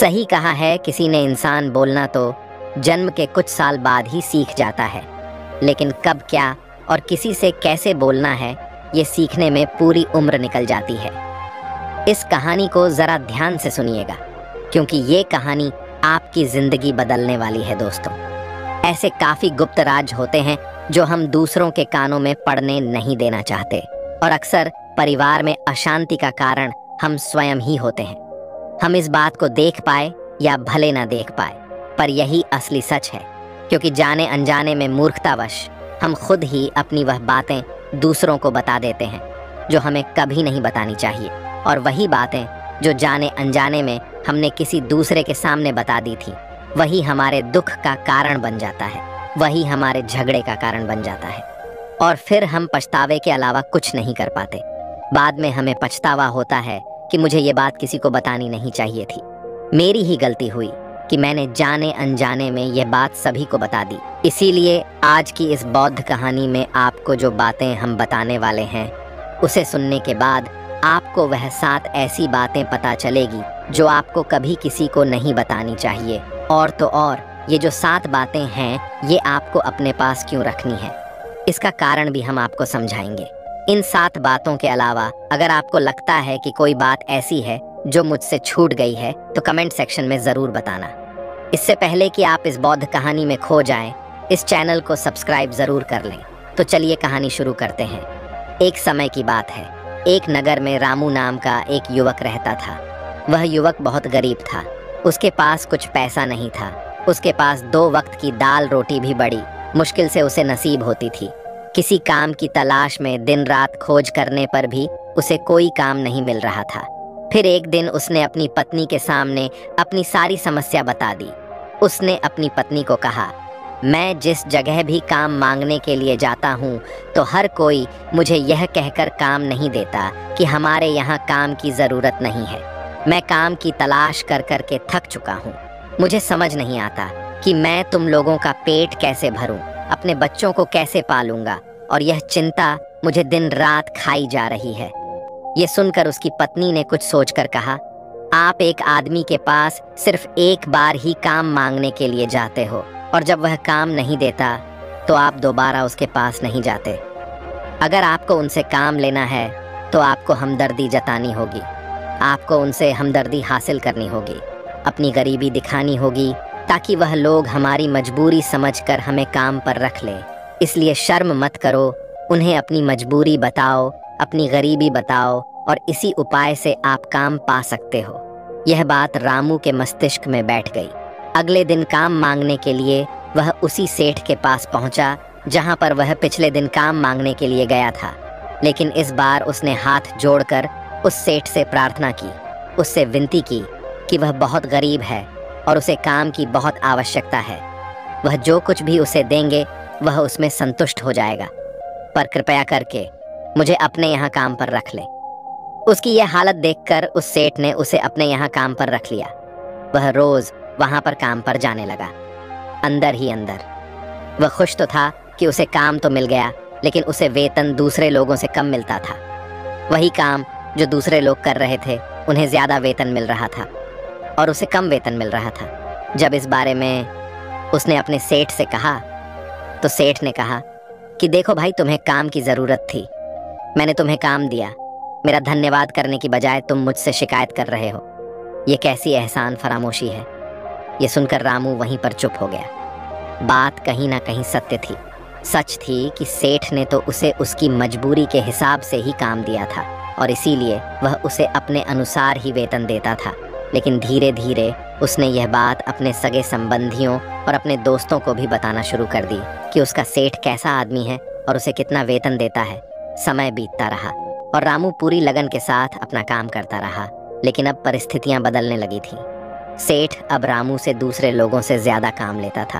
सही कहा है किसी ने, इंसान बोलना तो जन्म के कुछ साल बाद ही सीख जाता है, लेकिन कब, क्या और किसी से कैसे बोलना है, ये सीखने में पूरी उम्र निकल जाती है। इस कहानी को ज़रा ध्यान से सुनिएगा, क्योंकि ये कहानी आपकी ज़िंदगी बदलने वाली है दोस्तों। ऐसे काफ़ी गुप्त राज होते हैं जो हम दूसरों के कानों में पड़ने नहीं देना चाहते, और अक्सर परिवार में अशांति का कारण हम स्वयं ही होते हैं। हम इस बात को देख पाए या भले ना देख पाए, पर यही असली सच है, क्योंकि जाने अनजाने में मूर्खतावश हम खुद ही अपनी वह बातें दूसरों को बता देते हैं जो हमें कभी नहीं बतानी चाहिए, और वही बातें जो जाने अनजाने में हमने किसी दूसरे के सामने बता दी थी, वही हमारे दुख का कारण बन जाता है, वही हमारे झगड़े का कारण बन जाता है, और फिर हम पछतावे के अलावा कुछ नहीं कर पाते। बाद में हमें पछतावा होता है कि मुझे ये बात किसी को बतानी नहीं चाहिए थी, मेरी ही गलती हुई कि मैंने जाने अनजाने में यह बात सभी को बता दी। इसीलिए आज की इस बौद्ध कहानी में आपको जो बातें हम बताने वाले हैं, उसे सुनने के बाद आपको वह 7 ऐसी बातें पता चलेगी जो आपको कभी किसी को नहीं बतानी चाहिए। और तो और, ये जो 7 बातें हैं, ये आपको अपने पास क्यों रखनी है, इसका कारण भी हम आपको समझाएंगे। इन 7 बातों के अलावा अगर आपको लगता है कि कोई बात ऐसी है जो मुझसे छूट गई है, तो कमेंट सेक्शन में ज़रूर बताना। इससे पहले कि आप इस बौद्ध कहानी में खो जाएं, इस चैनल को सब्सक्राइब ज़रूर कर लें। तो चलिए कहानी शुरू करते हैं। एक समय की बात है, एक नगर में रामू नाम का एक युवक रहता था। वह युवक बहुत गरीब था, उसके पास कुछ पैसा नहीं था, उसके पास 2 वक्त की दाल रोटी भी बड़ी मुश्किल से उसे नसीब होती थी। किसी काम की तलाश में दिन रात खोज करने पर भी उसे कोई काम नहीं मिल रहा था। फिर एक दिन उसने अपनी पत्नी के सामने अपनी सारी समस्या बता दी। उसने अपनी पत्नी को कहा, मैं जिस जगह भी काम मांगने के लिए जाता हूँ, तो हर कोई मुझे यह कहकर काम नहीं देता कि हमारे यहाँ काम की ज़रूरत नहीं है। मैं काम की तलाश कर कर के थक चुका हूँ। मुझे समझ नहीं आता कि मैं तुम लोगों का पेट कैसे भरूं, अपने बच्चों को कैसे पालूंगा, और यह चिंता मुझे दिन रात खाई जा रही है। ये सुनकर उसकी पत्नी ने कुछ सोचकर कहा, आप एक आदमी के पास सिर्फ एक बार ही काम मांगने के लिए जाते हो, और जब वह काम नहीं देता तो आप दोबारा उसके पास नहीं जाते। अगर आपको उनसे काम लेना है तो आपको हमदर्दी जतानी होगी, आपको उनसे हमदर्दी हासिल करनी होगी, अपनी गरीबी दिखानी होगी, ताकि वह लोग हमारी मजबूरी समझकर हमें काम पर रख ले। इसलिए शर्म मत करो, उन्हें अपनी मजबूरी बताओ, अपनी गरीबी बताओ, और इसी उपाय से आप काम पा सकते हो। यह बात रामू के मस्तिष्क में बैठ गई। अगले दिन काम मांगने के लिए वह उसी सेठ के पास पहुंचा जहां पर वह पिछले दिन काम मांगने के लिए गया था। लेकिन इस बार उसने हाथ जोड़कर उस सेठ से प्रार्थना की, उससे विनती की कि वह बहुत गरीब है और उसे काम की बहुत आवश्यकता है। वह जो कुछ भी उसे देंगे वह उसमें संतुष्ट हो जाएगा, पर कृपया करके मुझे अपने यहाँ काम पर रख ले। उसकी यह हालत देखकर उस सेठ ने उसे अपने यहाँ काम पर रख लिया। वह रोज वहाँ पर काम पर जाने लगा। अंदर ही अंदर वह खुश तो था कि उसे काम तो मिल गया, लेकिन उसे वेतन दूसरे लोगों से कम मिलता था। वही काम जो दूसरे लोग कर रहे थे, उन्हें ज़्यादा वेतन मिल रहा था और उसे कम वेतन मिल रहा था। जब इस बारे में उसने अपने सेठ से कहा, तो सेठ ने कहा कि देखो भाई, तुम्हें काम की ज़रूरत थी, मैंने तुम्हें काम दिया, मेरा धन्यवाद करने की बजाय तुम मुझसे शिकायत कर रहे हो। ये कैसी एहसान फरामोशी है। ये सुनकर रामू वहीं पर चुप हो गया। बात कहीं ना कहीं सत्य थी। सच थी कि सेठ ने तो उसे उसकी मजबूरी के हिसाब से ही काम दिया था, और इसीलिए वह उसे अपने अनुसार ही वेतन देता था। लेकिन धीरे धीरे उसने यह बात अपने सगे संबंधियों और अपने दोस्तों को भी बताना शुरू कर दी कि उसका सेठ कैसा आदमी है और उसे कितना वेतन देता है। समय बीतता रहा और रामू पूरी लगन के साथ अपना काम करता रहा, लेकिन अब परिस्थितियां बदलने लगी थी। सेठ अब रामू से दूसरे लोगों से ज़्यादा काम लेता था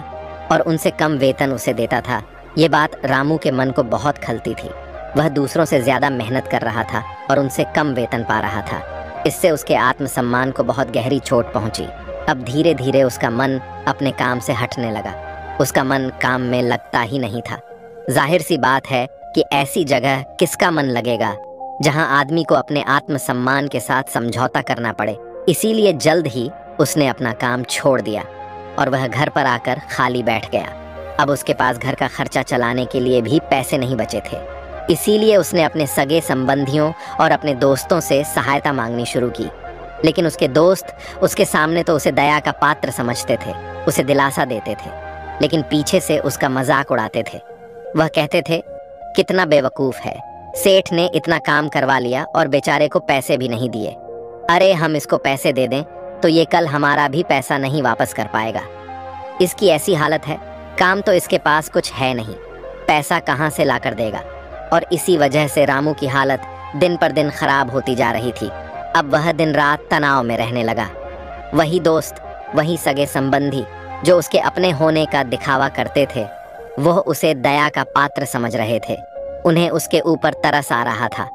और उनसे कम वेतन उसे देता था। ये बात रामू के मन को बहुत खलती थी। वह दूसरों से ज़्यादा मेहनत कर रहा था और उनसे कम वेतन पा रहा था। इससे उसके आत्मसम्मान को बहुत गहरी चोट पहुंची। अब धीरे धीरे उसका मन अपने काम से हटने लगा। उसका मन काम में लगता ही नहीं था। जाहिर सी बात है कि ऐसी जगह किसका मन लगेगा जहां आदमी को अपने आत्मसम्मान के साथ समझौता करना पड़े। इसीलिए जल्द ही उसने अपना काम छोड़ दिया और वह घर पर आकर खाली बैठ गया। अब उसके पास घर का खर्चा चलाने के लिए भी पैसे नहीं बचे थे। इसीलिए उसने अपने सगे संबंधियों और अपने दोस्तों से सहायता मांगनी शुरू की। लेकिन उसके दोस्त उसके सामने तो उसे दया का पात्र समझते थे, उसे दिलासा देते थे, लेकिन पीछे से उसका मजाक उड़ाते थे। वह कहते थे, कितना बेवकूफ़ है, सेठ ने इतना काम करवा लिया और बेचारे को पैसे भी नहीं दिए। अरे हम इसको पैसे दे दें तो ये कल हमारा भी पैसा नहीं वापस कर पाएगा। इसकी ऐसी हालत है, काम तो इसके पास कुछ है नहीं, पैसा कहाँ से ला कर देगा। और इसी वजह से रामू की हालत दिन पर दिन खराब होती जा रही थी। अब वह दिन रात तनाव में रहने लगा। वही दोस्त, वही सगे संबंधी जो उसके अपने होने का दिखावा करते थे, वह उसे दया का पात्र समझ रहे थे। उन्हें उसके ऊपर तरस आ रहा था।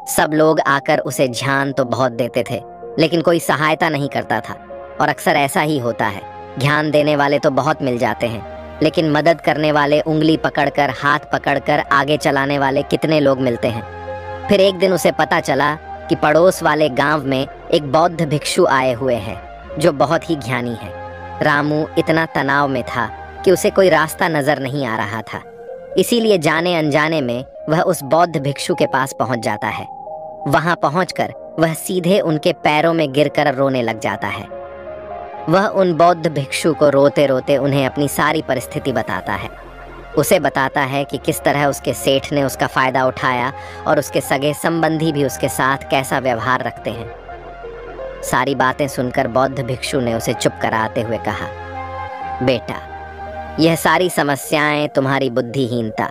सब लोग आकर उसे ध्यान तो बहुत देते थे, लेकिन कोई सहायता नहीं करता था। और अक्सर ऐसा ही होता है, ध्यान देने वाले तो बहुत मिल जाते हैं, लेकिन मदद करने वाले, उंगली पकड़कर, हाथ पकड़कर आगे चलाने वाले कितने लोग मिलते हैं। फिर एक दिन उसे पता चला कि पड़ोस वाले गांव में एक बौद्ध भिक्षु आए हुए हैं जो बहुत ही ज्ञानी है। रामू इतना तनाव में था कि उसे कोई रास्ता नजर नहीं आ रहा था। इसीलिए जाने अनजाने में वह उस बौद्ध भिक्षु के पास पहुंच जाता है। वहां पहुंचकर वह सीधे उनके पैरों में गिरकर रोने लग जाता है। वह उन बौद्ध भिक्षु को रोते रोते उन्हें अपनी सारी परिस्थिति बताता है। उसे बताता है कि किस तरह उसके सेठ ने उसका फायदा उठाया और उसके सगे संबंधी भी उसके साथ कैसा व्यवहार रखते हैं। सारी बातें सुनकर बौद्ध भिक्षु ने उसे चुप कराते हुए कहा, बेटा, यह सारी समस्याएं तुम्हारी बुद्धिहीनता,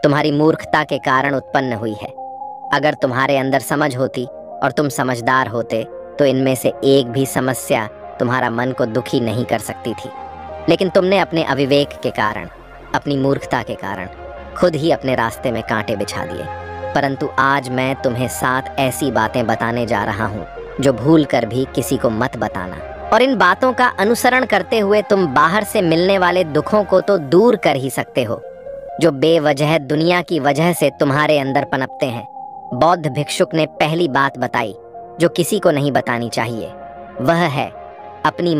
तुम्हारी मूर्खता के कारण उत्पन्न हुई है। अगर तुम्हारे अंदर समझ होती और तुम समझदार होते तो इनमें से एक भी समस्या तुम्हारा मन को दुखी नहीं कर सकती थी। लेकिन तुमने अपने अविवेक के कारण, अपनी मूर्खता के कारण खुद ही अपने रास्ते में कांटे बिछा दिए। परंतु आज मैं तुम्हें 7 ऐसी बातें बताने जा रहा हूँ जो भूल कर भी किसी को मत बताना। और इन बातों का अनुसरण करते हुए तुम बाहर से मिलने वाले दुखों को तो दूर कर ही सकते हो जो बेवजह दुनिया की वजह से तुम्हारे अंदर पनपते हैं। बौद्ध भिक्षुक ने पहली बात बताई जो किसी को नहीं बतानी चाहिए, वह है अपनी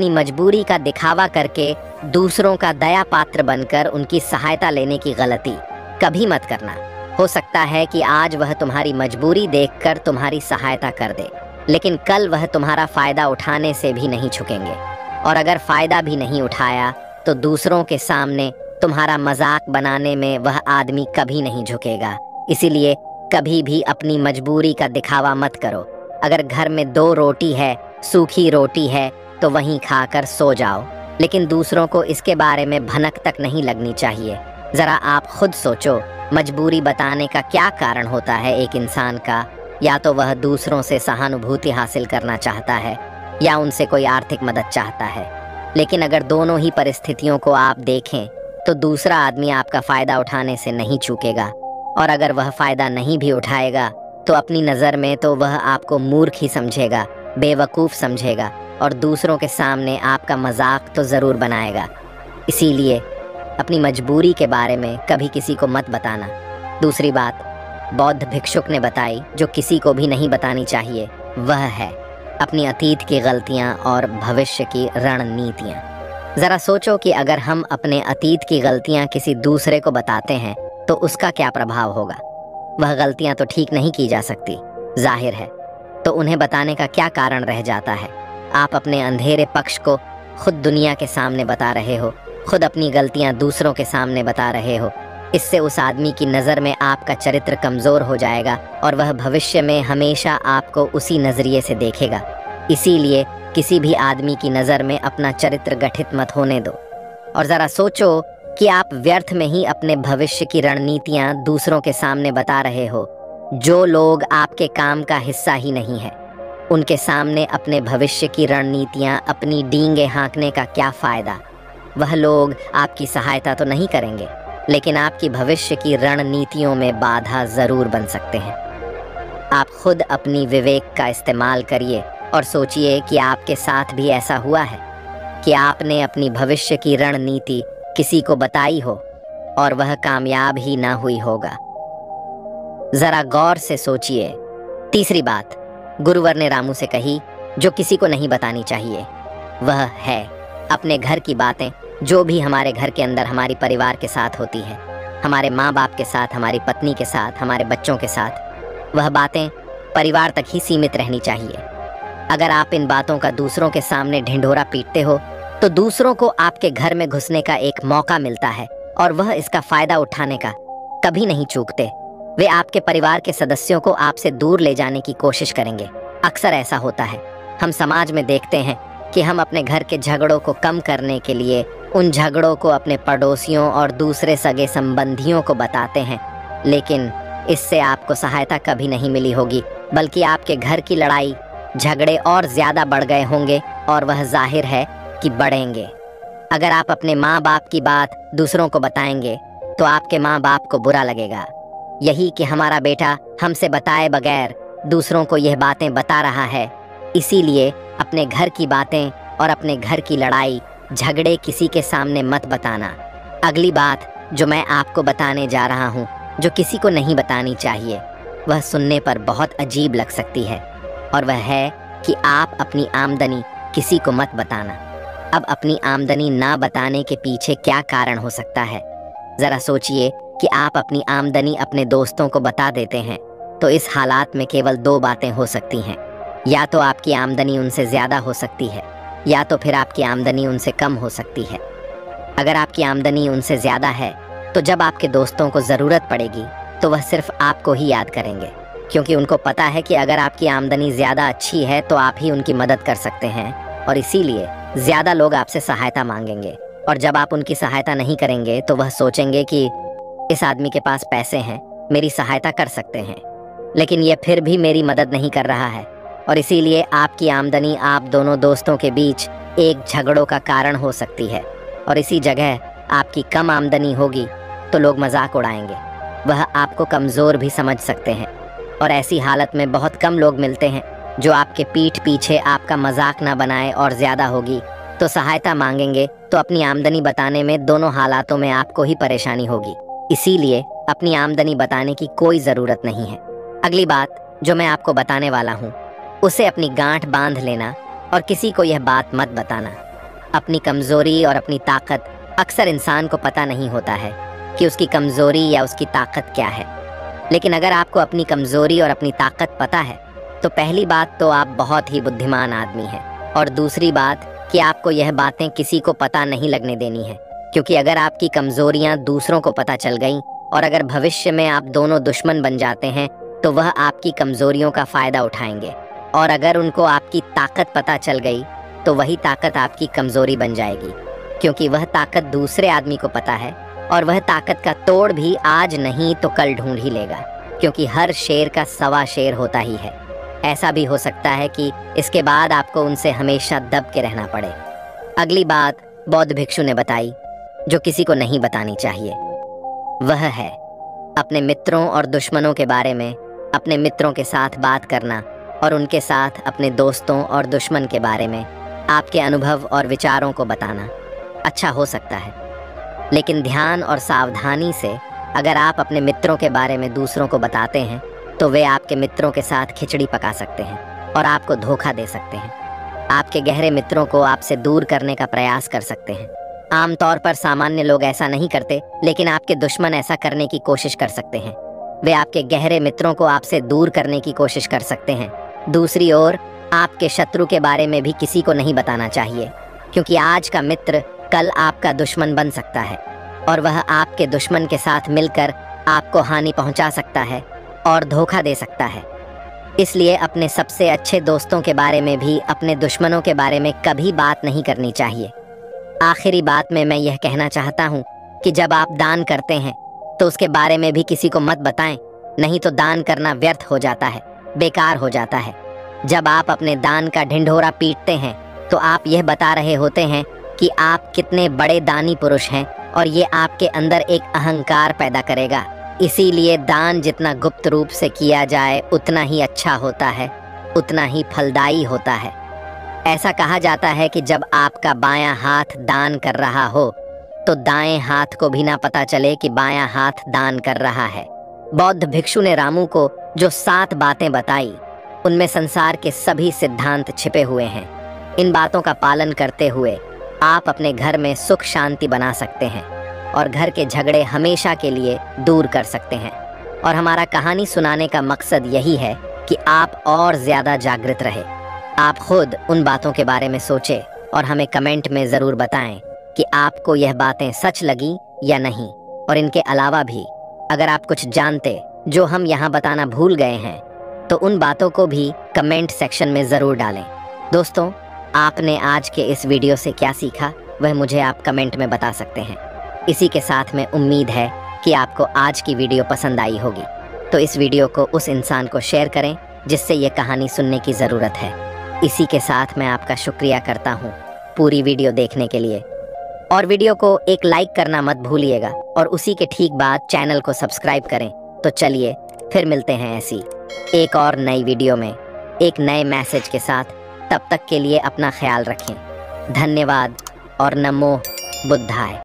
मजबूरी का दिखावा करके दूसरों का दया पात्र बनकर उनकी सहायता लेने की गलती कभी मत करना। हो सकता है कि आज वह तुम्हारी मजबूरी देखकर तुम्हारी सहायता कर दे, लेकिन कल वह तुम्हारा फायदा उठाने से भी नहीं झुकेंगे। और अगर फायदा भी नहीं उठाया तो दूसरों के सामने तुम्हारा मजाक बनाने में वह आदमी कभी नहीं झुकेगा। इसीलिए कभी भी अपनी मजबूरी का दिखावा मत करो। अगर घर में 2 रोटी है, सूखी रोटी है, तो वहीं खाकर सो जाओ, लेकिन दूसरों को इसके बारे में भनक तक नहीं लगनी चाहिए। जरा आप खुद सोचो, मजबूरी बताने का क्या कारण होता है एक इंसान का? या तो वह दूसरों से सहानुभूति हासिल करना चाहता है या उनसे कोई आर्थिक मदद चाहता है। लेकिन अगर दोनों ही परिस्थितियों को आप देखें तो दूसरा आदमी आपका फायदा उठाने से नहीं चूकेगा, और अगर वह फायदा नहीं भी उठाएगा तो अपनी नज़र में तो वह आपको मूर्ख ही समझेगा, बेवकूफ़ समझेगा, और दूसरों के सामने आपका मजाक तो ज़रूर बनाएगा। इसीलिए अपनी मजबूरी के बारे में कभी किसी को मत बताना। दूसरी बात बौद्ध भिक्षुक ने बताई जो किसी को भी नहीं बतानी चाहिए, वह है अपनी अतीत की गलतियां और भविष्य की रणनीतियां। ज़रा सोचो कि अगर हम अपने अतीत की गलतियां किसी दूसरे को बताते हैं तो उसका क्या प्रभाव होगा। वह गलतियां तो ठीक नहीं की जा सकती, जाहिर है, तो उन्हें बताने का क्या कारण रह जाता है। आप अपने अंधेरे पक्ष को खुद दुनिया के सामने बता रहे हो, खुद अपनी गलतियां दूसरों के सामने बता रहे हो। इससे उस आदमी की नज़र में आपका चरित्र कमज़ोर हो जाएगा और वह भविष्य में हमेशा आपको उसी नज़रिए से देखेगा। इसीलिए किसी भी आदमी की नज़र में अपना चरित्र गठित मत होने दो। और ज़रा सोचो कि आप व्यर्थ में ही अपने भविष्य की रणनीतियाँ दूसरों के सामने बता रहे हो। जो लोग आपके काम का हिस्सा ही नहीं है, उनके सामने अपने भविष्य की रणनीतियाँ, अपनी डींगे हाँकने का क्या फ़ायदा। वह लोग आपकी सहायता तो नहीं करेंगे, लेकिन आपकी भविष्य की रणनीतियों में बाधा ज़रूर बन सकते हैं। आप खुद अपनी विवेक का इस्तेमाल करिए और सोचिए कि आपके साथ भी ऐसा हुआ है कि आपने अपनी भविष्य की रणनीति किसी को बताई हो और वह कामयाब ही ना हुई होगा। ज़रा गौर से सोचिए। तीसरी बात गुरुवर ने रामू से कही, जो किसी को नहीं बतानी चाहिए, वह है अपने घर की बातें, जो भी हमारे घर के अंदर हमारी परिवार के साथ होती है, हमारे माँ बाप के साथ, हमारी पत्नी के साथ, हमारे बच्चों के साथ। वह बातें परिवार तक ही सीमित रहनी चाहिए। अगर आप इन बातों का दूसरों के सामने ढिंढोरा पीटते हो तो दूसरों को आपके घर में घुसने का एक मौका मिलता है और वह इसका फायदा उठाने का कभी नहीं चूकते। वे आपके परिवार के सदस्यों को आपसे दूर ले जाने की कोशिश करेंगे। अक्सर ऐसा होता है, हम समाज में देखते हैं कि हम अपने घर के झगड़ों को कम करने के लिए उन झगड़ों को अपने पड़ोसियों और दूसरे सगे संबंधियों को बताते हैं, लेकिन इससे आपको सहायता कभी नहीं मिली होगी, बल्कि आपके घर की लड़ाई झगड़े और ज्यादा बढ़ गए होंगे और वह जाहिर है कि बढ़ेंगे। अगर आप अपने माँ बाप की बात दूसरों को बताएंगे तो आपके माँ बाप को बुरा लगेगा, यही कि हमारा बेटा हमसे बताए बगैर दूसरों को यह बातें बता रहा है। इसीलिए अपने घर की बातें और अपने घर की लड़ाई झगड़े किसी के सामने मत बताना। अगली बात जो मैं आपको बताने जा रहा हूँ, जो किसी को नहीं बतानी चाहिए, वह सुनने पर बहुत अजीब लग सकती है, और वह है कि आप अपनी आमदनी किसी को मत बताना। अब अपनी आमदनी ना बताने के पीछे क्या कारण हो सकता है? जरा सोचिए कि आप अपनी आमदनी अपने दोस्तों को बता देते हैं तो इस हालात में केवल दो बातें हो सकती हैं। या तो आपकी आमदनी उनसे ज़्यादा हो सकती है, या तो फिर आपकी आमदनी उनसे कम हो सकती है। अगर आपकी आमदनी उनसे ज़्यादा है तो जब आपके दोस्तों को ज़रूरत पड़ेगी तो वह सिर्फ आपको ही याद करेंगे, क्योंकि उनको पता है कि अगर आपकी आमदनी ज़्यादा अच्छी है तो आप ही उनकी मदद कर सकते हैं, और इसीलिए ज़्यादा लोग आपसे सहायता मांगेंगे। और जब आप उनकी सहायता नहीं करेंगे तो वह सोचेंगे कि इस आदमी के पास पैसे हैं, मेरी सहायता कर सकते हैं, लेकिन यह फिर भी मेरी मदद नहीं कर रहा है। और इसीलिए आपकी आमदनी आप दोनों दोस्तों के बीच एक झगड़ों का कारण हो सकती है, और इसी जगह आपकी कम आमदनी होगी तो लोग मजाक उड़ाएंगे, वह आपको कमज़ोर भी समझ सकते हैं। और ऐसी हालत में बहुत कम लोग मिलते हैं जो आपके पीठ पीछे आपका मजाक ना बनाए, और ज़्यादा होगी तो सहायता मांगेंगे, तो अपनी आमदनी बताने में दोनों हालातों में आपको ही परेशानी होगी। इसीलिए अपनी आमदनी बताने की कोई ज़रूरत नहीं है। अगली बात जो मैं आपको बताने वाला हूँ, उसे अपनी गांठ बांध लेना और किसी को यह बात मत बताना। अपनी कमज़ोरी और अपनी ताकत अक्सर इंसान को पता नहीं होता है कि उसकी कमज़ोरी या उसकी ताकत क्या है, लेकिन अगर आपको अपनी कमज़ोरी और अपनी ताकत पता है तो पहली बात तो आप बहुत ही बुद्धिमान आदमी हैं, और दूसरी बात कि आपको यह बातें किसी को पता नहीं लगने देनी है, क्योंकि अगर आपकी कमज़ोरियां दूसरों को पता चल गईं और अगर भविष्य में आप दोनों दुश्मन बन जाते हैं तो वह आपकी कमज़ोरियों का फ़ायदा उठाएंगे, और अगर उनको आपकी ताकत पता चल गई तो वही ताकत आपकी कमज़ोरी बन जाएगी, क्योंकि वह ताकत दूसरे आदमी को पता है, और वह ताकत का तोड़ भी आज नहीं तो कल ढूंढ ही लेगा, क्योंकि हर शेर का सवा शेर होता ही है। ऐसा भी हो सकता है कि इसके बाद आपको उनसे हमेशा दब के रहना पड़े। अगली बात बौद्ध भिक्षु ने बताई जो किसी को नहीं बतानी चाहिए, वह है अपने मित्रों और दुश्मनों के बारे में अपने मित्रों के साथ बात करना, और उनके साथ अपने दोस्तों और दुश्मन के बारे में आपके अनुभव और विचारों को बताना। अच्छा हो सकता है, लेकिन ध्यान और सावधानी से अगर आप अपने मित्रों के बारे में दूसरों को बताते हैं तो वे आपके मित्रों के साथ खिचड़ी पका सकते हैं और आपको धोखा दे सकते हैं। आपके गहरे मित्रों को आपसे दूर करने का प्रयास कर सकते हैं। आमतौर पर सामान्य लोग ऐसा नहीं करते, लेकिन आपके दुश्मन ऐसा करने की कोशिश कर सकते हैं। वे आपके गहरे मित्रों को आपसे दूर करने की कोशिश कर सकते हैं। दूसरी ओर आपके शत्रु के बारे में भी किसी को नहीं बताना चाहिए, क्योंकि आज का मित्र कल आपका दुश्मन बन सकता है, और वह आपके दुश्मन के साथ मिलकर आपको हानि पहुंचा सकता है और धोखा दे सकता है। इसलिए अपने सबसे अच्छे दोस्तों के बारे में भी अपने दुश्मनों के बारे में कभी बात नहीं करनी चाहिए। आखिरी बात में मैं यह कहना चाहता हूँ कि जब आप दान करते हैं तो उसके बारे में भी किसी को मत बताएं, नहीं तो दान करना व्यर्थ हो जाता है, बेकार हो जाता है। जब आप अपने दान का ढिंढोरा पीटते हैं तो आप यह बता रहे होते हैं कि आप कितने बड़े दानी पुरुष हैं, और ये आपके अंदर एक अहंकार पैदा करेगा। इसीलिए दान जितना गुप्त रूप से किया जाए उतना ही अच्छा होता है, उतना ही फलदायी होता है। ऐसा कहा जाता है कि जब आपका बायां हाथ दान कर रहा हो तो दाएं हाथ को भी ना पता चले कि बायां हाथ दान कर रहा है। बौद्ध भिक्षु ने रामू को जो 7 बातें बताई उनमें संसार के सभी सिद्धांत छिपे हुए हैं। इन बातों का पालन करते हुए आप अपने घर में सुख शांति बना सकते हैं और घर के झगड़े हमेशा के लिए दूर कर सकते हैं। और हमारा कहानी सुनाने का मकसद यही है कि आप और ज़्यादा जागृत रहे। आप खुद उन बातों के बारे में सोचें और हमें कमेंट में ज़रूर बताएं कि आपको यह बातें सच लगी या नहीं। और इनके अलावा भी अगर आप कुछ जानते जो हम यहाँ बताना भूल गए हैं तो उन बातों को भी कमेंट सेक्शन में ज़रूर डालें। दोस्तों, आपने आज के इस वीडियो से क्या सीखा वह मुझे आप कमेंट में बता सकते हैं। इसी के साथ में उम्मीद है कि आपको आज की वीडियो पसंद आई होगी, तो इस वीडियो को उस इंसान को शेयर करें जिससे ये कहानी सुनने की ज़रूरत है। इसी के साथ मैं आपका शुक्रिया करता हूँ पूरी वीडियो देखने के लिए। और वीडियो को एक लाइक करना मत भूलिएगा और उसी के ठीक बाद चैनल को सब्सक्राइब करें। तो चलिए फिर मिलते हैं ऐसी एक और नई वीडियो में एक नए मैसेज के साथ। तब तक के लिए अपना ख्याल रखें। धन्यवाद और नमो बुद्धाय।